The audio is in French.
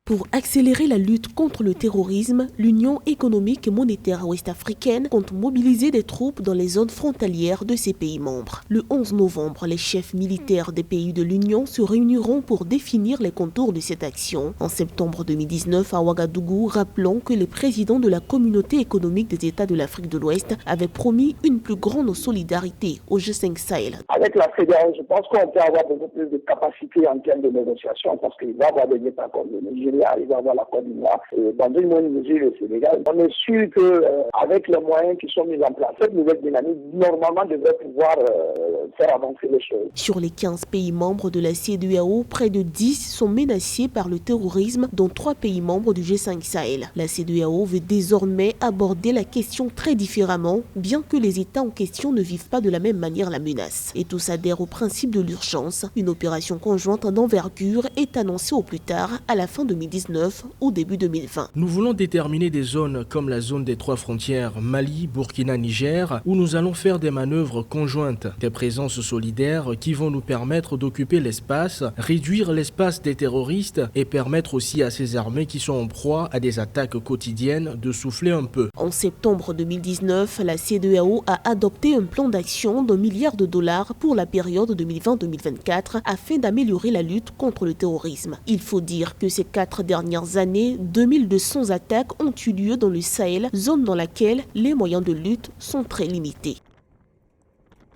Pour accélérer la lutte contre le terrorisme, l'Union économique et monétaire ouest-africaine compte mobiliser des troupes dans les zones frontalières de ses pays membres. Le 11 novembre, les chefs militaires des pays de l'Union se réuniront pour définir les contours de cette action. En septembre 2019, à Ouagadougou, rappelons que les présidents de la communauté économique des États de l'Afrique de l'Ouest avaient promis une plus grande solidarité au G5 Sahel. Avec la CEDEAO, je pense qu'on peut avoir beaucoup plus de capacité en termes de négociation parce qu'il va y avoir des États comme le Nigeria, il va y avoir la Côte d'Ivoire, dans une moindre mesure le Sénégal. On est sûr qu'avec les moyens qui sont mis en place, cette nouvelle dynamique, normalement, devrait pouvoir faire avancer les choses. Sur les 15 pays membres de la CEDEAO, près de 10 sont menacés par le terrorisme, dont 3 pays membres du G5 Sahel. La CEDEAO veut désormais aborder la question très différemment, bien que les États en question ne vivent pas de la même manière la menace. Et tous adhèrent au principe de l'urgence. Une opération conjointe d'envergure est annoncée au plus tard, à la fin 2019 ou début 2020. Nous voulons déterminer des zones comme la zone des 3 frontières Mali, Burkina, Niger, où nous allons faire des manœuvres conjointes, des présences solidaires qui vont nous permettre d'occuper l'espace, réduire l'espace des terroristes et permettre aussi à ces armées qui sont en proie à des attaques quotidiennes de souffler un peu. En septembre 2019, la CEDEAO a adopté un plan d'action d'$1 milliard pour la période 2020-2024 afin d'améliorer la lutte contre le terrorisme. Il faut dire que ces 4 dernières années, 2200 attaques ont eu lieu dans le Sahel, zone dans laquelle les moyens de lutte sont très limités.